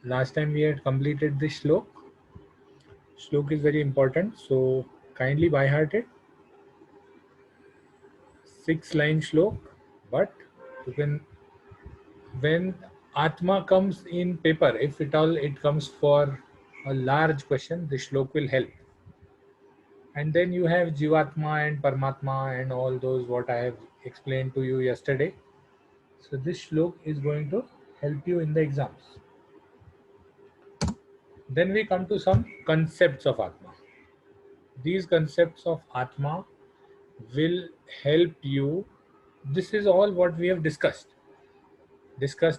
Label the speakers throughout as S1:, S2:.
S1: last time we had completed this shlok. Shlok is very important, so kindly by heart it. 6 line shlok, but you can, when Atma comes in paper, if at all it comes for a large question, the shlok will help. And then you have Jivatma and Paramatma and all those what I have explained to you yesterday. So this shlok is going to help you in the exams. Then we come to some concepts of Atma. These concepts of Atma will help you. This is all what we have discussed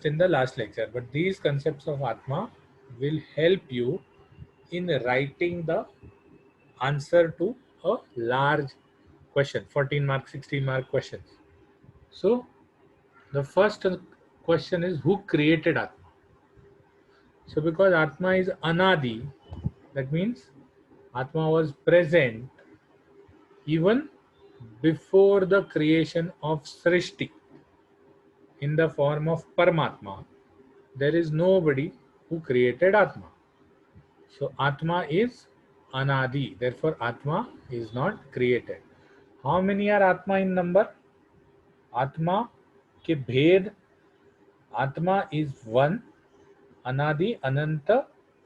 S1: in the last lecture, but these concepts of Atma will help you in writing the answer to a large question, 14 mark, 16 mark questions. So the first question is, who created Atma? So because Atma is Anadi, that means Atma was present even before the creation of Srishti in the form of Paramatma. There is nobody who created Atma. So Atma is Anadi, therefore Atma is not created. How many are Atma in number? Atma के भेद, आत्मा is one, अनादि, अनंत,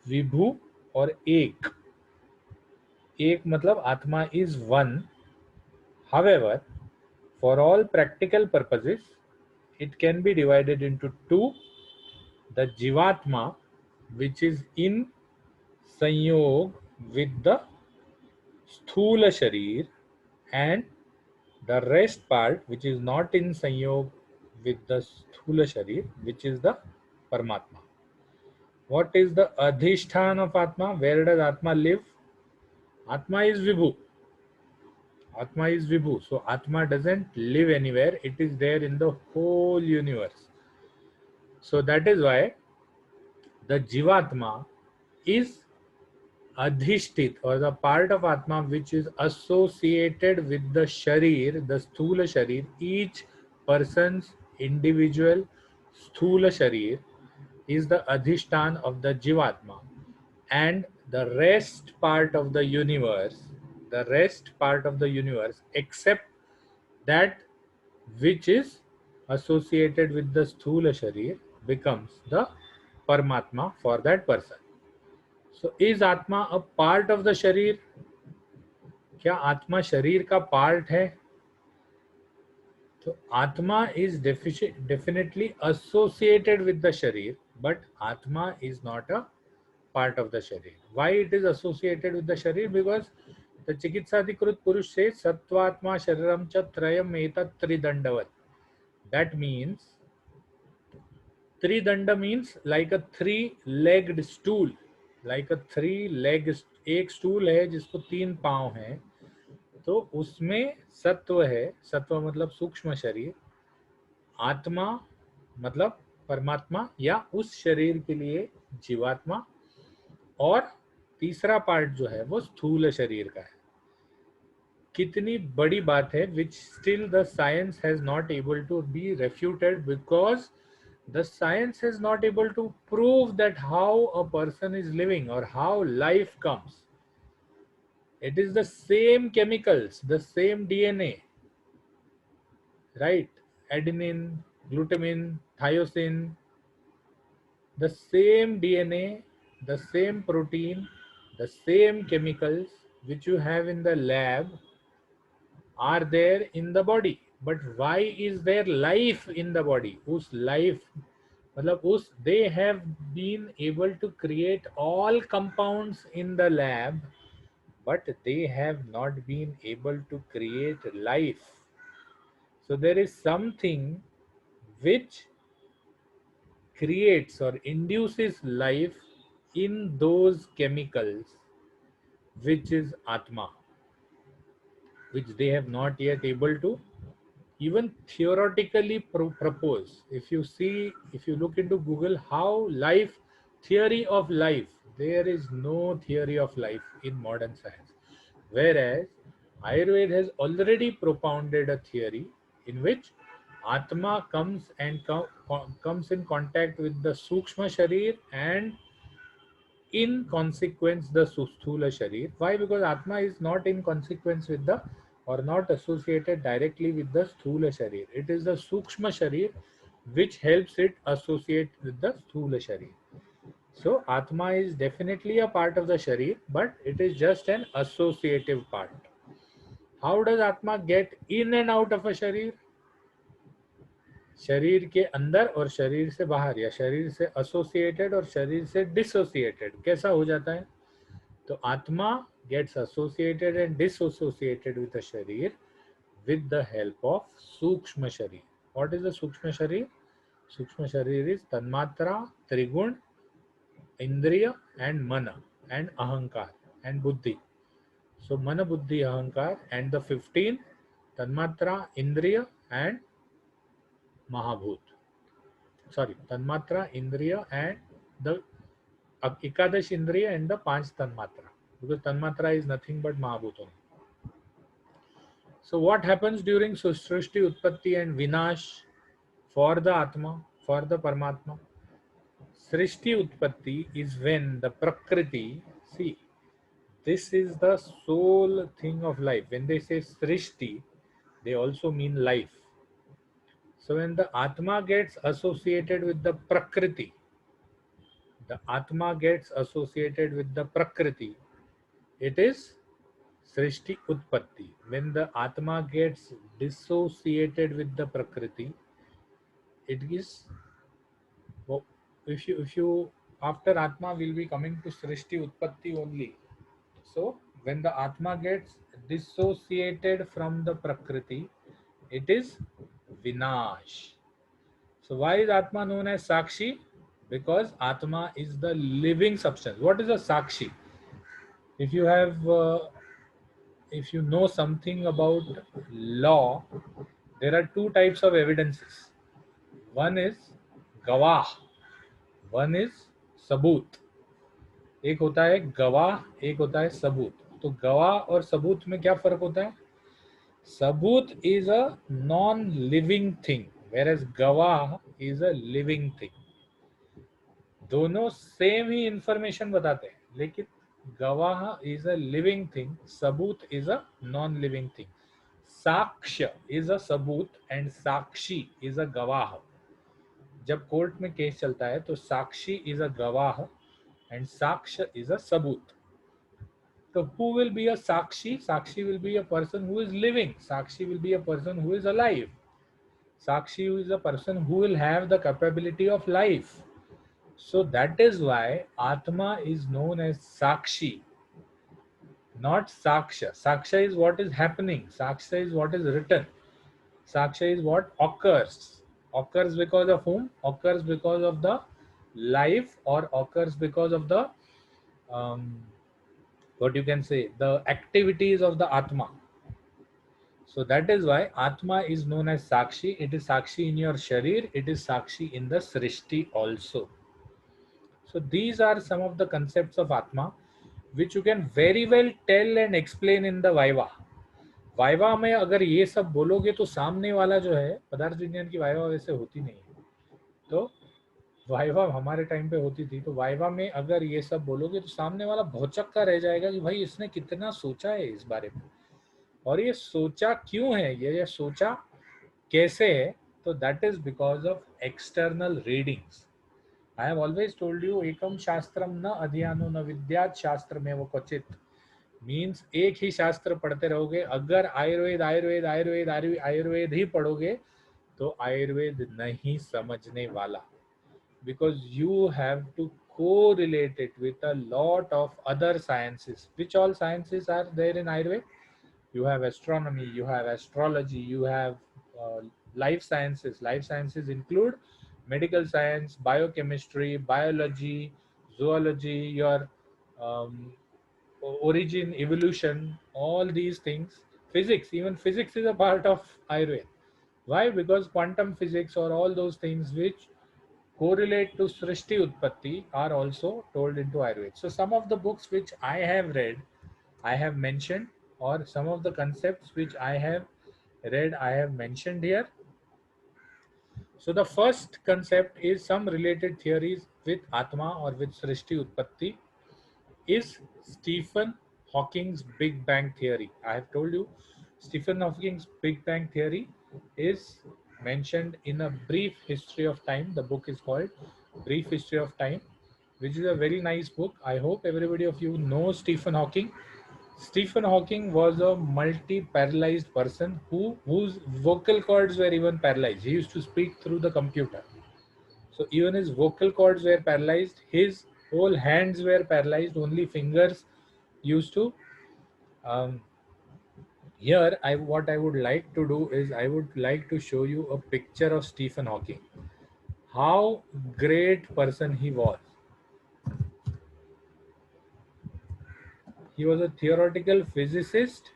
S1: विभु और एक. एक मतलब आत्मा is one. However, for all practical purposes, it can be divided into two. The Jivatma, which is in Sanyog with the Sthula Sharir, and the rest part, which is not in Sanyog with the Sthula Sharir, which is the Paramatma. What is the Adhishthan of Atma? Where does Atma live? Atma is Vibhu. Atma is Vibhu. So Atma doesn't live anywhere. It is there in the whole universe. So that is why the Jivatma is Adhishthit, or the part of Atma which is associated with the Sharir, the Sthula Sharir. Each person's individual Sthula Sharir is the Adhishtan of the Jivatma. And the rest part of the universe, except that which is associated with the Sthula Sharir, becomes the Paramatma for that person. So is Atma a part of the Sharir? क्या आत्मा शरीर का part है? तो आत्मा is definitely associated with the sharir, but atma is not a part of the sharir. Why it is associated with the sharir? Because the Chikitsadhikrut Purush says Sattvatma Shariram Cha Trayam Etat Tridandavat. That means Tridanda means like a three-legged stool. Like a three-legged, एक stool है जिसको 3 पांव हैं, तो उसमें सत्व है. सत्व मतलब सूक्ष्म शरीर. आत्मा मतलब परमात्मा या उस शरीर के लिए जीवात्मा. और तीसरा पार्ट जो है वो स्थूल शरीर का है. कितनी बड़ी बात है, which still the science has not able to be refuted, because the science is not able to prove that how a person is living or how life comes. It is the same chemicals, the same DNA, right? Adenine, glutamine, thiosin, the same DNA, the same protein, the same chemicals which you have in the lab are there in the body. But why is there life in the body? Us life, मतलब उस, they have been able to create all compounds in the lab, but they have not been able to create life. So there is something which creates or induces life in those chemicals, which is Atma, which they have not yet able to even theoretically propose. If you see, if you look into Google, how life, theory of life, there is no theory of life in modern science. Whereas Ayurveda has already propounded a theory in which Atma comes in contact with the Sukshma Sharir and in consequence the Sthula Sharir. Why? Because Atma is not in consequence with the or not associated directly with the Sthula Sharir. It is the Sukshma Sharir which helps it associate with the Sthula Sharir. So Atma is definitely a part of the Sharir, but it is just an associative part. How does Atma get in and out of a Sharir? शरीर के अंदर और शरीर से बाहर या शरीर से एसोसिएटेड और शरीर से डिसोसिएटेड कैसा हो जाता है? तो atma gets associated and dissociated with the sharir with the help of सूक्ष्म शरीर. What is the सूक्ष्म शरीर? सूक्ष्म शरीर is तन्मात्रा, त्रिगुण, इंद्रिय and mana and ahankar and buddhi. So mana, buddhi, ahankar and the 15 tanmatra, indriya and mahabhut. Sorry, tanmatra, indriya and the ekadash indriya and the 5 tanmatra, because tanmatra is nothing but mahabhut only. So what happens during Srishti, Utpatti and Vinash for the Atma, for the Paramatma? Srishti Utpatti is when the Prakriti, see, this is the sole thing of life. When they say Srishti, they also mean life. So when the Atma gets associated with the Prakriti, the Atma gets associated with the Prakriti, it is Srishti Utpatti. When the Atma gets dissociated with the Prakriti, it is, if you after Atma will be coming to Srishti Utpatti only. So when the Atma gets dissociated from the Prakriti, it is Vinash. So why is Atma known as Sakshi? Because Atma is the living substance. What is a Sakshi? If you have, if you know something about law, there are two types of evidences. One is Gawah, one is Sabut. एक होता है गवाह, एक होता है सबूत. तो गवाह और सबूत में क्या फर्क होता है? सबूत is a non living thing, whereas गवाह इज अ लिविंग थिंग. दोनों सेम ही इंफॉर्मेशन बताते हैं, लेकिन गवाह इज अ लिविंग थिंग, सबूत is a non living thing. साक्ष्य इज अ सबूत एंड साक्षी इज अ गवाह. जब कोर्ट में केस चलता है तो साक्षी इज अ गवाह and Saksha is a Sabut. So who will be a Sakshi? Sakshi will be a person who is living. Sakshi will be a person who is alive. Sakshi is a person who will have the capability of life. So that is why Atma is known as Sakshi, not Saksha. Saksha is what is happening. Saksha is what is written. Saksha is what occurs. Occurs because of whom? Occurs because of the life, or occurs because of the what you can say, the activities of the Atma. So that is why Atma is known as Sakshi. It is Sakshi in your Sharir, it is Sakshi in the Srishti also. So these are some of the concepts of Atma which you can very well tell and explain in the Vaiva. Viva में अगर ये सब बोलोगे तो सामने वाला जो है, पदार्थ विज्ञान की वाइवा वैसे होती नहीं है, तो वाइवा हमारे टाइम पे होती थी, तो वाइवा में अगर ये सब बोलोगे तो सामने वाला भौचक्का रह जाएगा कि भाई इसने कितना सोचा है इस बारे में, और ये सोचा क्यों है, ये सोचा कैसे है. तो that is because of external readings. I have always told you, एकम शास्त्रम न अध्ययनो न विद्यात शास्त्र में वो क्वचित. मीन्स एक ही शास्त्र पढ़ते रहोगे, अगर आयुर्वेद आयुर्वेद आयुर्वेद आयुर्वेद ही पढ़ोगे तो आयुर्वेद नहीं समझने वाला. Because you have to correlate it with a lot of other sciences. Which all sciences are there in Ayurveda? You have astronomy, you have astrology, you have life sciences. Life sciences include medical science, biochemistry, biology, zoology, your um, origin, evolution, all these things. Physics, even physics is a part of Ayurveda. Why? Because quantum physics or all those things which correlate to Srishti Utpatti are also told into Ayurveda. So some of the books which I have read, I have mentioned, or some of the concepts which I have read, I have mentioned here. So the first concept is some related theories with Atma or with Srishti Utpatti is Stephen Hawking's Big Bang Theory. I have told you Stephen Hawking's Big Bang Theory is mentioned in A Brief History of Time. The book is called Brief History of Time, which is a very nice book. I hope everybody of you knows Stephen Hawking. Stephen Hawking was a multi-paralyzed person whose vocal cords were even paralyzed. He used to speak through the computer. So even his vocal cords were paralyzed. His whole hands were paralyzed. Only fingers used to. Um, Here, what I would like to do is I would like to show you a picture of Stephen Hawking. How great person he was. He was a theoretical physicist.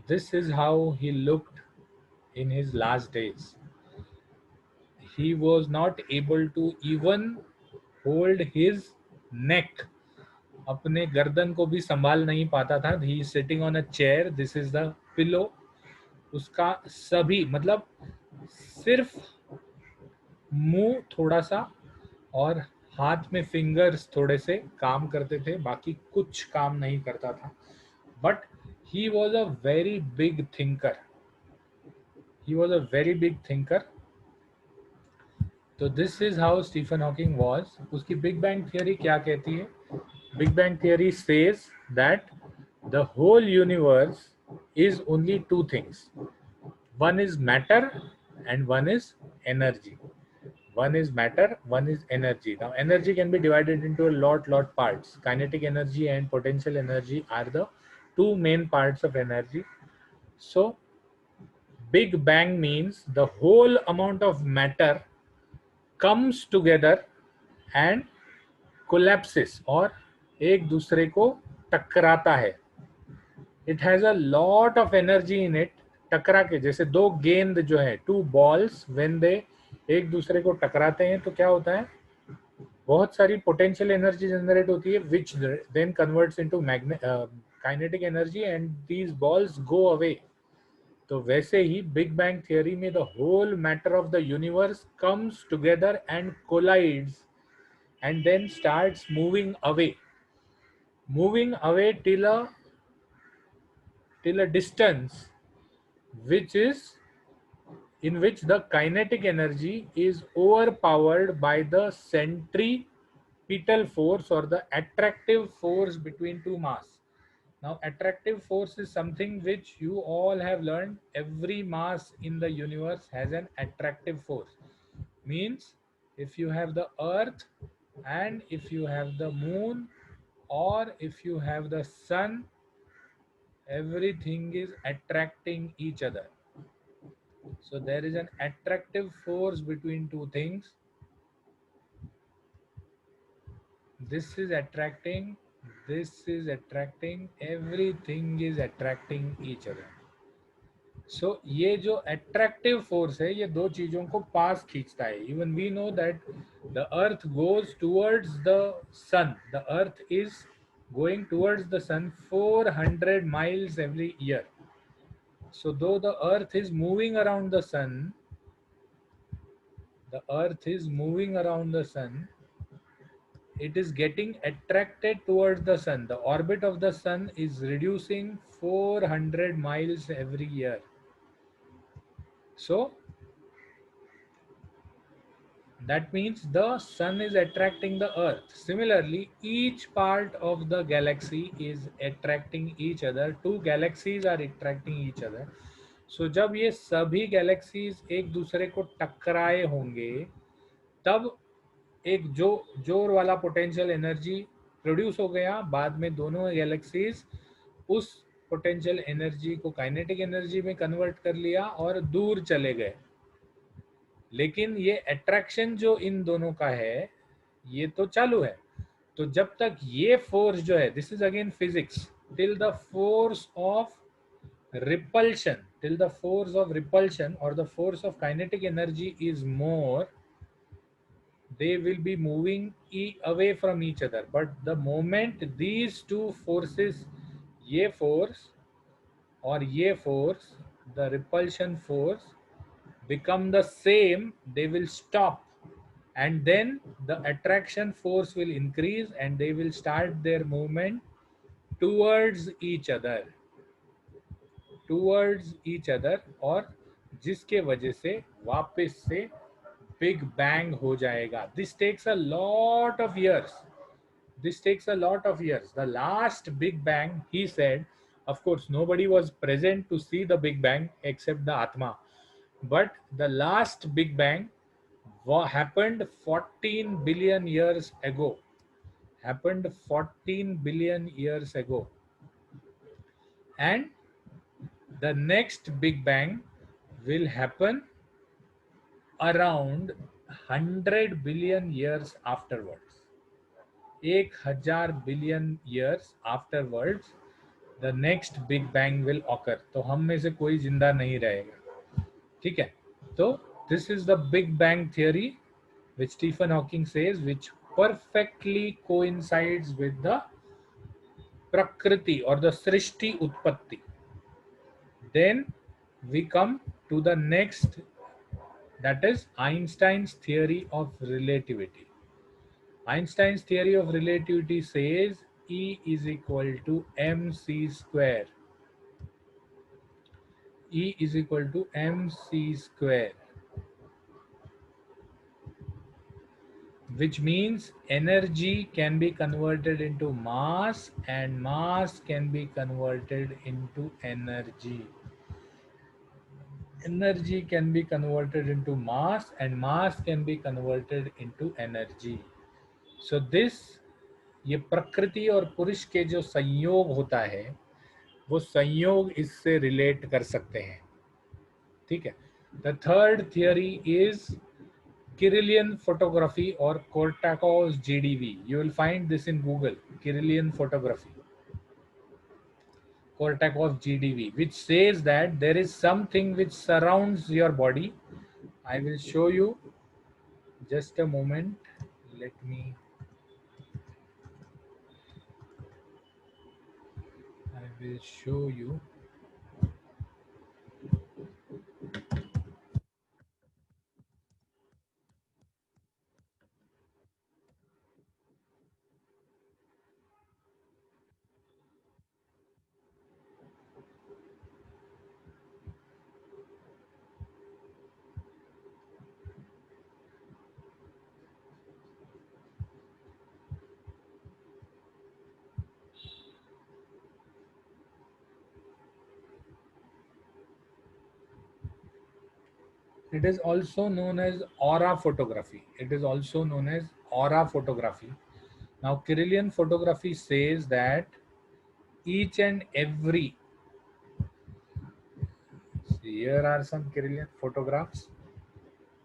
S1: This is how he looked in his last days. He was not able to even hold his neck. अपने गर्दन को भी संभाल नहीं पाता था. He is sitting on a chair. This is the pillow. उसका सभी मतलब सिर्फ मुंह थोड़ा सा और हाथ में फिंगर्स थोड़े से काम करते थे, बाकी कुछ काम नहीं करता था. But he was a very big thinker. He was a very big thinker. तो this is how Stephen Hawking was. उसकी बिग बैंग थियरी क्या कहती है? Big bang theory says that the whole universe is only two things. One is matter and one is energy. One is matter, one is energy. Now energy can be divided into a lot parts. Kinetic energy and potential energy are the two main parts of energy. So Big Bang means the whole amount of matter comes together and collapses और एक दूसरे को टकराता है. It has a lot of energy in it. टकरा के जैसे दो गेंद जो है, टू बॉल्स, व्हेन दे एक दूसरे को टकराते हैं तो क्या होता है? बहुत सारी पोटेंशियल एनर्जी जनरेट होती है which then converts into kinetic energy and these balls go away. तो वैसे ही बिग बैंग थियरी में the whole matter of the universe comes together and collides and then starts moving away till a distance which is in which the kinetic energy is overpowered by the centripetal force or the attractive force between two mass. Now attractive force is something which you all have learned. Every mass in the universe has an attractive force. Means if you have the earth and if you have the moon or if you have the sun, everything is attracting each other. So there is an attractive force between two things. This is attracting, everything is attracting each other. So ये जो attractive force है, ये दो चीजों को पास खींचता है. Even we know that the earth goes towards the sun. The earth is going towards the sun 400 miles every year. So though the earth is moving around the sun, it is getting attracted towards the sun. The orbit of the sun is reducing 400 miles every year. So that means the sun is attracting the earth. Similarly, each part of the galaxy is attracting each other. Two galaxies are attracting each other. So जब ये सभी galaxies एक दूसरे को टकराए होंगे तब एक जोर वाला पोटेंशियल एनर्जी प्रोड्यूस हो गया. बाद में दोनों गैलेक्सीज उस पोटेंशियल एनर्जी को काइनेटिक एनर्जी में कन्वर्ट कर लिया और दूर चले गए. लेकिन ये अट्रैक्शन जो इन दोनों का है ये तो चालू है. तो जब तक ये फोर्स जो है, this is again physics, till the force of repulsion, till the force of repulsion or the force of kinetic energy is more, they will be moving away from each other. But the moment these two forces, ye force or ye force, the repulsion force, become the same, they will stop, and then the attraction force will increase and they will start their movement towards each other, और जिसके वजह से वापस से big bang हो जाएगा. This takes a lot of years. This takes a lot of years. The last Big Bang, he said, of course, nobody was present to see the Big Bang except the Atma. But the last Big Bang happened 14 billion years ago. Happened 14 billion years ago. And the next Big Bang will happen around 100 billion years afterwards. 1000 years afterwards the next big bang will occur. तो हम में से कोई जिंदा नहीं रहेगा. ठीक है. तो this is the big bang theory which Stephen Hawking says, which perfectly coincides with the prakriti or the srishti utpatti. Then we come to the next, that is Einstein's theory of relativity. Einstein's theory of relativity says E is equal to mc square. E is equal to mc square, which means energy can be converted into mass and mass can be converted into energy. Energy can be converted into mass and mass can be converted into energy. So this, ये प्रकृति और पुरुष के जो संयोग होता है वो संयोग इससे रिलेट कर सकते हैं. ठीक है. The third theory is Kirlian photography or Kortakov's GDV. You will find this in Google. Kirlian photography, Kortakov's GDV, which says that there is something which surrounds your body. I will show you. Just a moment. Let me. I will show you. It is also known as aura photography. It is also known as aura photography. Now, Kirlian photography says that each and every, see, here are some Kirlian photographs.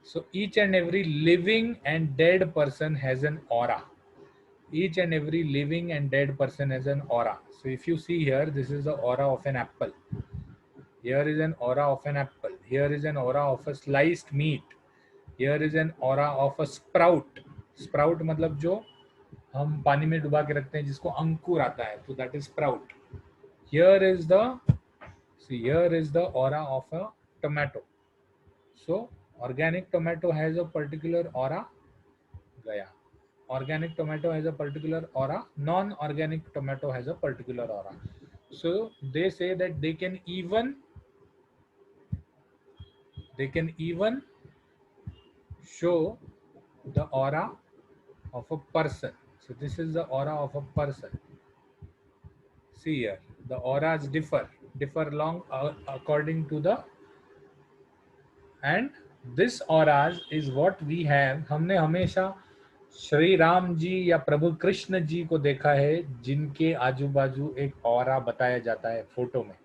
S1: So each and every living and dead person has an aura. Each and every living and dead person has an aura. So if you see here, this is the aura of an apple. Here is an aura of an apple. Here is an aura of a sliced meat. Here is an aura of a sprout. Sprout मतलब जो हम पानी में डुबा के रखते हैं जिसको अंकुर आता है, तो that is sprout. Here is the, see, here is the aura of a tomato. So organic tomato has a particular aura. Gaya. Organic tomato has a particular aura. Non-organic tomato has a particular aura. So they say that they can even show the aura of a person. So this is the aura of a person. See here, the auras differ along according to the, and this auras is what we have. हमने हमेशा श्री राम जी या प्रभु कृष्ण जी को देखा है जिनके आजू बाजू एक ऑरा बताया जाता है फोटो में.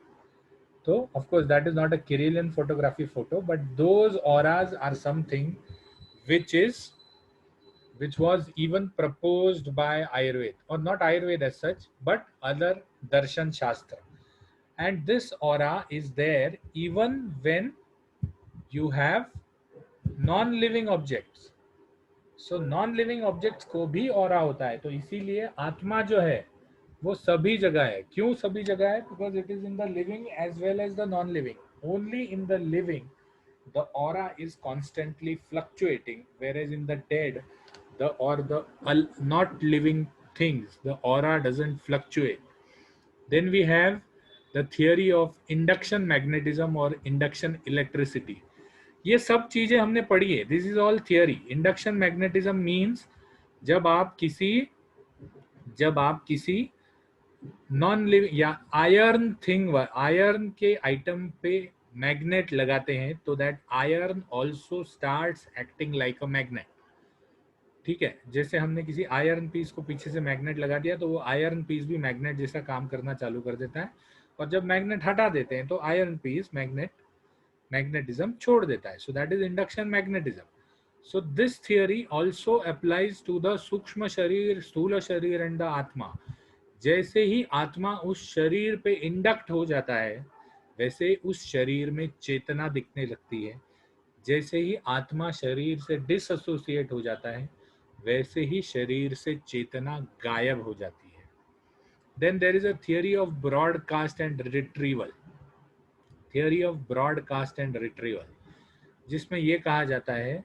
S1: तो of course that is not a Kirlian photography photo, but those auras are something which was even proposed by Ayurveda, or not Ayurveda as such, but other darshan shastra. and this aura is there even when you have non-living objects. So non living objects को भी aura होता है, तो इसीलिए आत्मा जो है वो सभी जगह है. क्यों सभी जगह है? Because it is in the living as well as the non living. Only in the living the aura is constantly fluctuating, whereas in the dead, the not living things, the aura doesn't fluctuate. Then we have the theory of induction magnetism or induction electricity. ये सब चीजें हमने पढ़ी है. This is all theory. Induction magnetism means जब आप किसी non living या आयरन के आइटम पे मैग्नेट लगाते हैं, तो that iron also starts acting like a magnet. ठीक है, जैसे हमने किसी आयरन पीस को पीछे से मैग्नेट लगा दिया तो वो आयरन पीस भी मैग्नेट जैसा काम करना चालू कर देता है, और जब मैग्नेट हटा देते हैं तो आयरन पीस मैग्नेटिज्म छोड़ देता है. So that is induction magnetism. So this theory also applies to the sukshma sharir, स्थूल शरीर एंड द आत्मा. जैसे ही आत्मा उस शरीर पे इंडक्ट हो जाता है, वैसे उस शरीर में चेतना दिखने लगती है. जैसे ही आत्मा शरीर से डिसएसोसिएट हो जाता है, वैसे ही शरीर से चेतना गायब हो जाती है. Then there is a theory of broadcast and retrieval. Theory of broadcast and retrieval, जिसमें यह कहा जाता है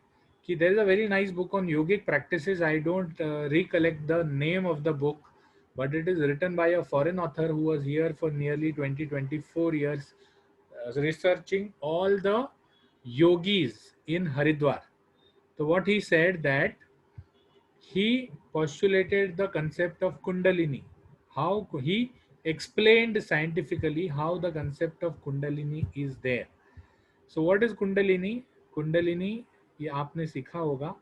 S1: कि there is a very nice book on yogic practices. I don't recollect the name of the book, but it is written by a foreign author who was here for nearly 20-24 years, researching all the yogis in Haridwar. So what he said, that he postulated the concept of Kundalini. How he explained scientifically how the concept of Kundalini is there. So what is Kundalini? Kundalini, ये आपने सीखा होगा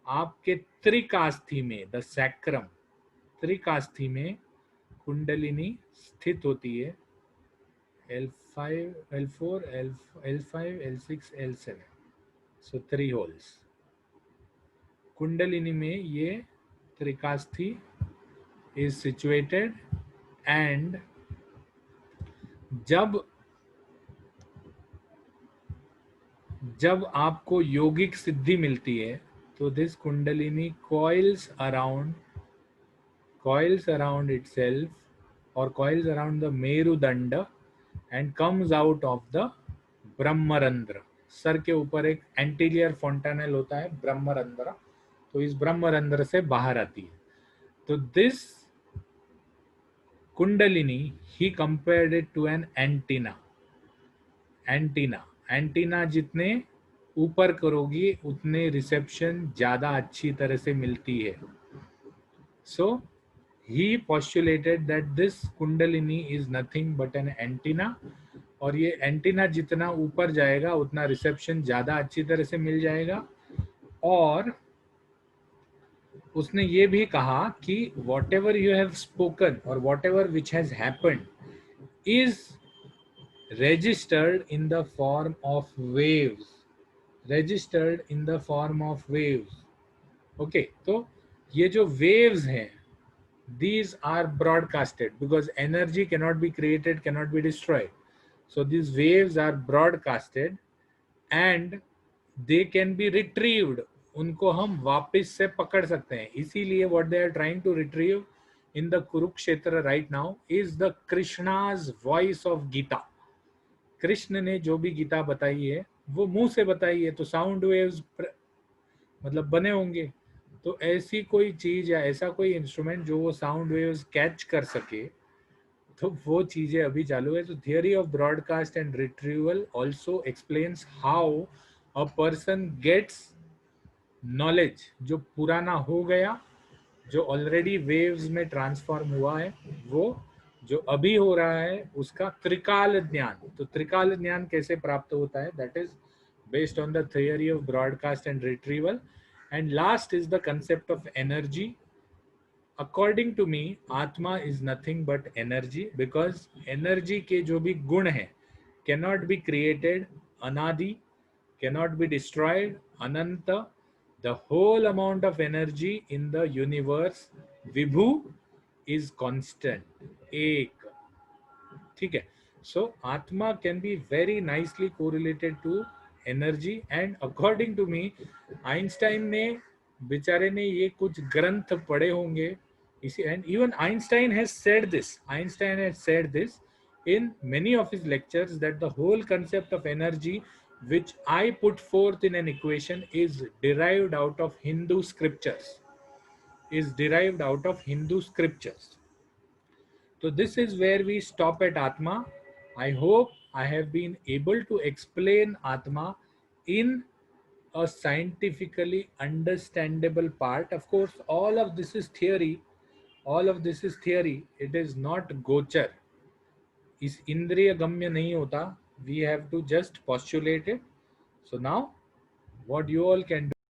S1: आपके त्रिकास्थी में, the sacrum, त्रिकास्थी में कुंडलिनी स्थित होती है. L5, L4, L5, L6, L7. सो 3 होल्स. कुंडलिनी में ये त्रिकास्थी इज सिचुएटेड, एंड जब आपको योगिक सिद्धि मिलती है तो this kundalini coils around itself or coils around the Merudanda and comes out of the brahmarandhra. सर के ऊपर एक एंटीरियर फोंटानेल होता है ब्रह्मरंध्र, तो इस ब्रह्मरंध्र से बाहर आती है. तो this kundalini he compared it to an antenna. Antenna जितने ऊपर करोगी उतने रिसेप्शन ज्यादा अच्छी तरह से मिलती है. सो he postulated that this kundalini is nothing but an antenna, और ये एंटीना जितना ऊपर जाएगा उतना रिसेप्शन ज्यादा अच्छी तरह से मिल जाएगा. और उसने ये भी कहा कि whatever you have spoken और whatever which has happened is registered in the form of waves. Okay, तो ये जो waves हैं, these are broadcasted because energy cannot be created, cannot be destroyed. So these waves are broadcasted and they can be retrieved. उनको हम वापस से पकड़ सकते हैं. इसीलिए what they are trying to retrieve in the Kurukshetra right now is the Krishna's voice of Gita. Krishna ने जो भी गीता बताई है वो मुंह से बताई है, तो साउंड वेव्स मतलब बने होंगे. तो ऐसी कोई चीज या ऐसा कोई इंस्ट्रूमेंट जो वो साउंड वेव्स कैच कर सके, तो वो चीजें अभी चालू है. तो theory of broadcast and retrieval also explains how a person gets knowledge जो पुराना हो गया, जो ऑलरेडी वेव्स में ट्रांसफॉर्म हुआ है, वो जो अभी हो रहा है उसका त्रिकाल ज्ञान. तो त्रिकाल ज्ञान कैसे प्राप्त होता है? That is based on the theory of broadcast and retrieval. And last is the concept of energy. According to me atma is nothing but energy, because energy के जो भी गुण हैं can not be created, anadi, can not be destroyed, anant. The whole amount of energy in the universe, Vibhu, is constant. एक, ठीक है. So Atma can be very nicely correlated to energy, and according to me, Einstein ने बेचारे ने ये कुछ ग्रंथ पढ़े होंगे इसी, and even Einstein has said this. Einstein has said this in many of his lectures that the whole concept of energy, which I put forth in an equation, is derived out of Hindu scriptures. Is derived out of Hindu scriptures. So this is where we stop at Atma. I hope I have been able to explain Atma in a scientifically understandable part. Of course, all of this is theory. All of this is theory. It is not gochar. इस इंद्रिय गम्य नहीं होता. We have to just postulate it. So now, what you all can do